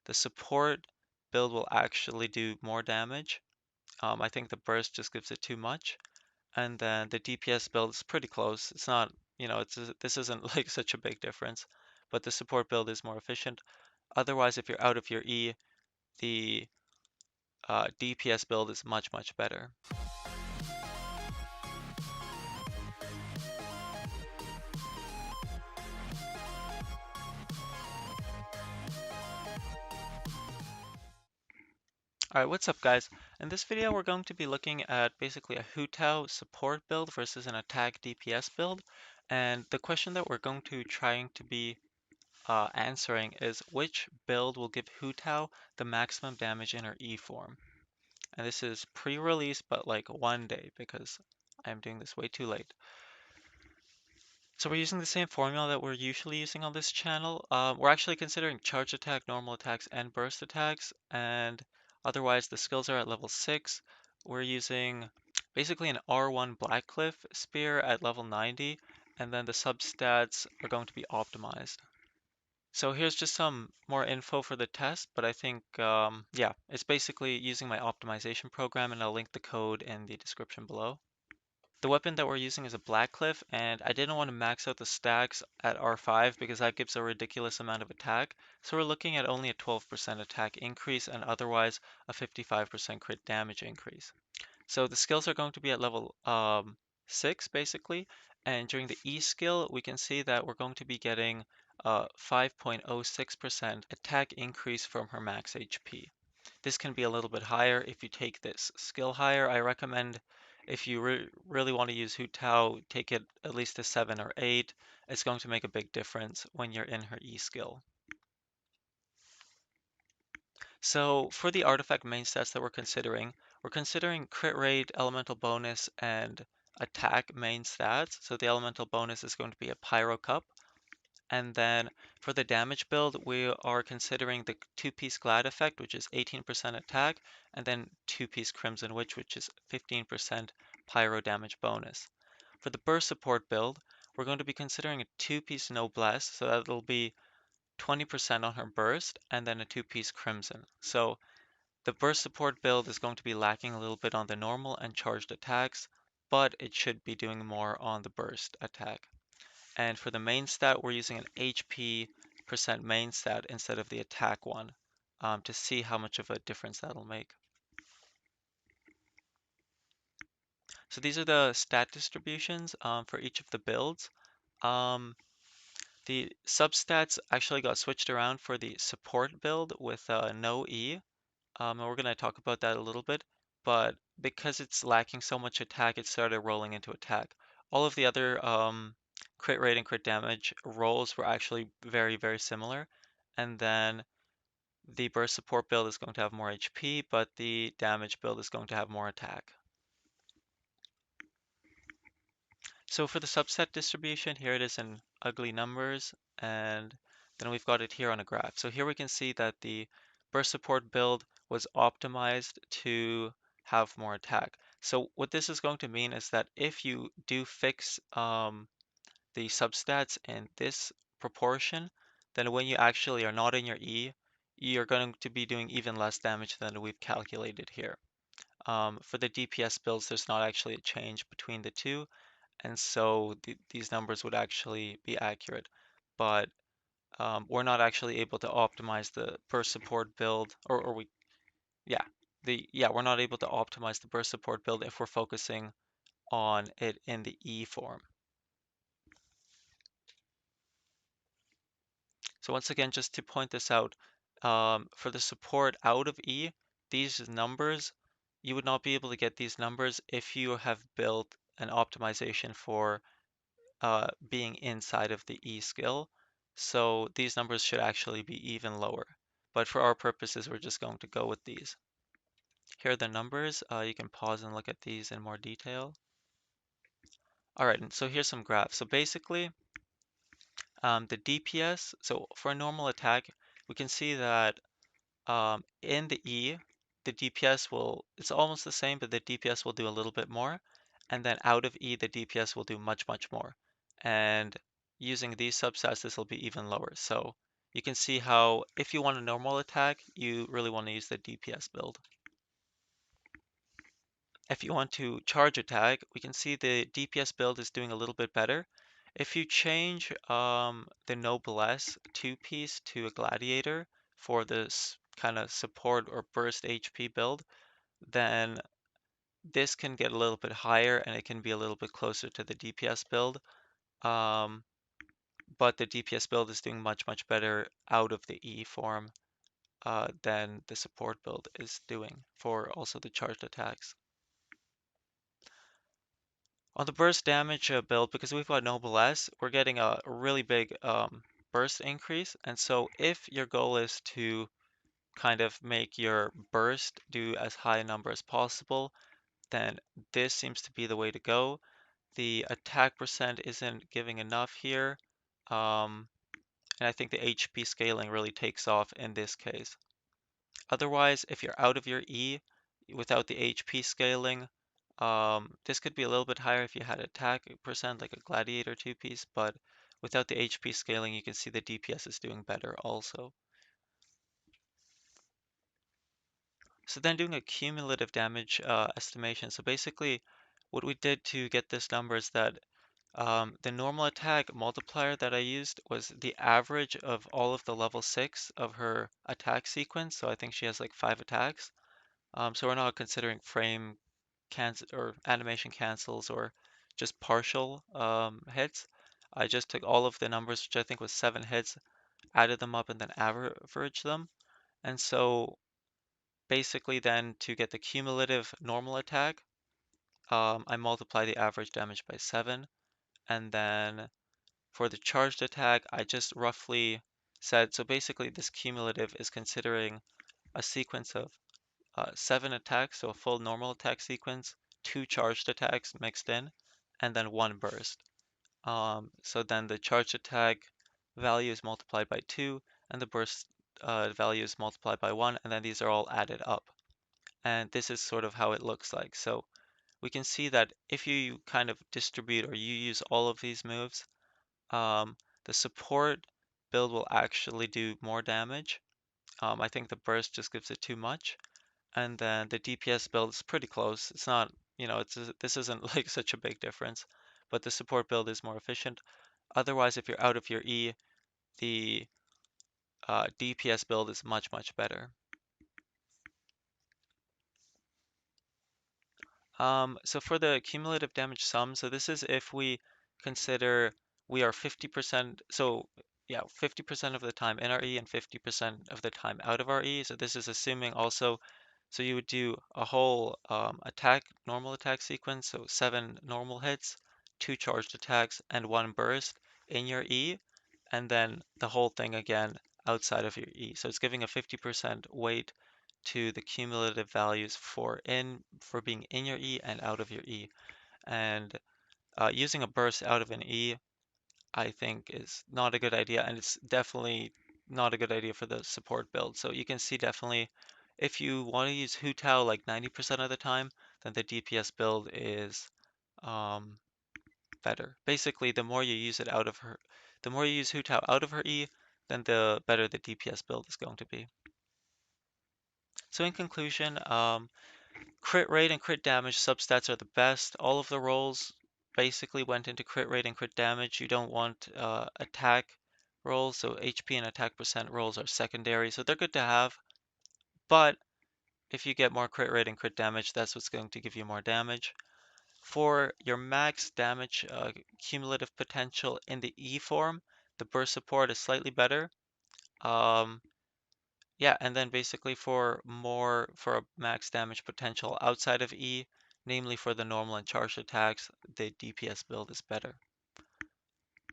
The support build will actually do more damage. I think the burst just gives it too much. And then the DPS build is pretty close. It's not, this isn't like such a big difference, but the support build is more efficient. Otherwise, if you're out of your E, the DPS build is much, much better. Alright, what's up guys? In this video we're going to be looking at basically a Hu Tao support build versus an attack DPS build. And the question that we're going to trying to be answering is which build will give Hu Tao the maximum damage in her E form. And this is pre-release but like one day because I'm doing this way too late. So we're using the same formula that we're usually using on this channel. We're actually considering charge attack, normal attacks, and burst attacks, and otherwise the skills are at level 6. We're using basically an R1 Blackcliff spear at level 90, and then the substats are going to be optimized. So here's just some more info for the test, but I think, yeah, it's basically using my optimization program, and I'll link the code in the description below. The weapon that we're using is a Blackcliff, and I didn't want to max out the stacks at R5 because that gives a ridiculous amount of attack. So we're looking at only a 12% attack increase and otherwise a 55% crit damage increase. So the skills are going to be at level 6 basically, and during the E skill we can see that we're going to be getting 5.06% attack increase from her max HP. This can be a little bit higher if you take this skill higher. I recommend if you really want to use Hu Tao, take it at least a 7 or 8. It's going to make a big difference when you're in her E skill. So for the artifact main stats that we're considering crit rate, elemental bonus, and attack main stats. So the elemental bonus is going to be a pyro cup. And then for the damage build, we are considering the two-piece Glad effect, which is 18% attack, and then two-piece Crimson Witch, which is 15% pyro damage bonus. For the burst support build, we're going to be considering a two-piece Noblesse, so that'll be 20% on her burst, and then a two-piece Crimson. So the burst support build is going to be lacking a little bit on the normal and charged attacks, but it should be doing more on the burst attack. And for the main stat, we're using an HP percent main stat instead of the attack one to see how much of a difference that'll make. So these are the stat distributions for each of the builds. Um, the substats actually got switched around for the support build with no E, and we're going to talk about that a little bit. But because it's lacking so much attack, it started rolling into attack. All of the other crit rate and crit damage rolls were actually very, very similar. And then the burst support build is going to have more HP, but the damage build is going to have more attack. So for the subset distribution, here it is in ugly numbers, and then we've got it here on a graph. So here we can see that the burst support build was optimized to have more attack. So what this is going to mean is that if you do fix the substats in this proportion, then when you actually are not in your E, you're going to be doing even less damage than we've calculated here. For the DPS builds, there's not actually a change between the two, and so these numbers would actually be accurate. But we're not actually able to optimize the burst support build, or we, we're not able to optimize the burst support build if we're focusing on it in the E form. So once again, just to point this out, for the support out of E, these numbers, you would not be able to get these numbers if you have built an optimization for being inside of the E skill. So these numbers should actually be even lower. But for our purposes, we're just going to go with these. Here are the numbers. You can pause and look at these in more detail. All right, and so here's some graphs. So basically, the DPS, so for a normal attack, we can see that in the E, the DPS will, it's almost the same, but the DPS will do a little bit more. And then out of E, the DPS will do much, much more. And using these substats, this will be even lower. So you can see how if you want a normal attack, you really want to use the DPS build. If you want to charge attack, we can see the DPS build is doing a little bit better. If you change the Noblesse 2-piece to a Gladiator for this kind of support or burst HP build, then this can get a little bit higher and it can be a little bit closer to the DPS build. Um, but the DPS build is doing much, much better out of the E form than the support build is doing for also the charged attacks. On the burst damage build, because we've got Noblesse, we're getting a really big burst increase. And so if your goal is to kind of make your burst do as high a number as possible, then this seems to be the way to go. The attack percent isn't giving enough here. Um, and I think the HP scaling really takes off in this case. Otherwise, if you're out of your E without the HP scaling, this could be a little bit higher if you had attack percent like a Gladiator 2-piece, but without the HP scaling, you can see the DPS is doing better also. So then doing a cumulative damage estimation. So basically, what we did to get this number is that the normal attack multiplier that I used was the average of all of the level 6 of her attack sequence. So I think she has like 5 attacks. So we're not considering frame cancel or animation cancels or just partial hits. I just took all of the numbers, which I think was 7 hits, added them up, and then averaged them. And so basically then to get the cumulative normal attack, I multiply the average damage by 7. And then for the charged attack, I just roughly said, so basically this cumulative is considering a sequence of 7 attacks, so a full normal attack sequence, 2 charged attacks mixed in, and then 1 burst. So then the charged attack value is multiplied by 2, and the burst value is multiplied by 1, and then these are all added up. And this is sort of how it looks like. So we can see that if you kind of distribute or you use all of these moves, um, the support build will actually do more damage. I think the burst just gives it too much. And then the DPS build is pretty close. It's not, this isn't like such a big difference, but the support build is more efficient. Otherwise, if you're out of your E, the DPS build is much, much better. So for the cumulative damage sum, so this is if we consider we are 50%, so yeah, 50% of the time in our E and 50% of the time out of our E. So this is assuming also, so you would do a whole normal attack sequence, so 7 normal hits, 2 charged attacks, and 1 burst in your E, and then the whole thing again outside of your E. So it's giving a 50% weight to the cumulative values for being in your E and out of your E. And using a burst out of an E, I think is not a good idea, and it's definitely not a good idea for the support build. So you can see definitely if you want to use Hu Tao like 90% of the time, then the DPS build is um, better. Basically, the more you use Hu Tao out of her E, then the better the DPS build is going to be. So in conclusion, crit rate and crit damage substats are the best. All of the rolls basically went into crit rate and crit damage. You don't want attack rolls, so HP and attack percent rolls are secondary, so they're good to have. But if you get more crit rate and crit damage, that's what's going to give you more damage. For your max damage cumulative potential in the E form, the burst support is slightly better. Um, Yeah, and then basically for a max damage potential outside of E, namely for the normal and charged attacks, the DPS build is better.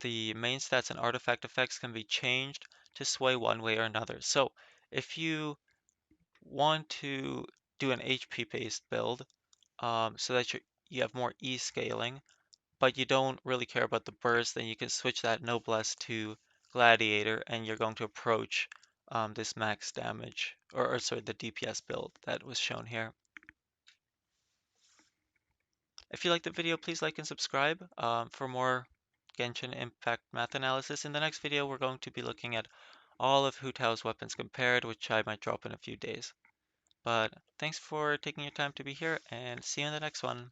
The main stats and artifact effects can be changed to sway one way or another. So if you want to do an HP based build, so that you have more E scaling, but you don't really care about the burst, then you can switch that Noblesse to Gladiator and you're going to approach this max damage, or sorry, the DPS build that was shown here. If you liked the video, please like and subscribe for more Genshin Impact math analysis. In the next video, we're going to be looking at all of Hu Tao's weapons compared, which I might drop in a few days. But thanks for taking your time to be here, and see you in the next one.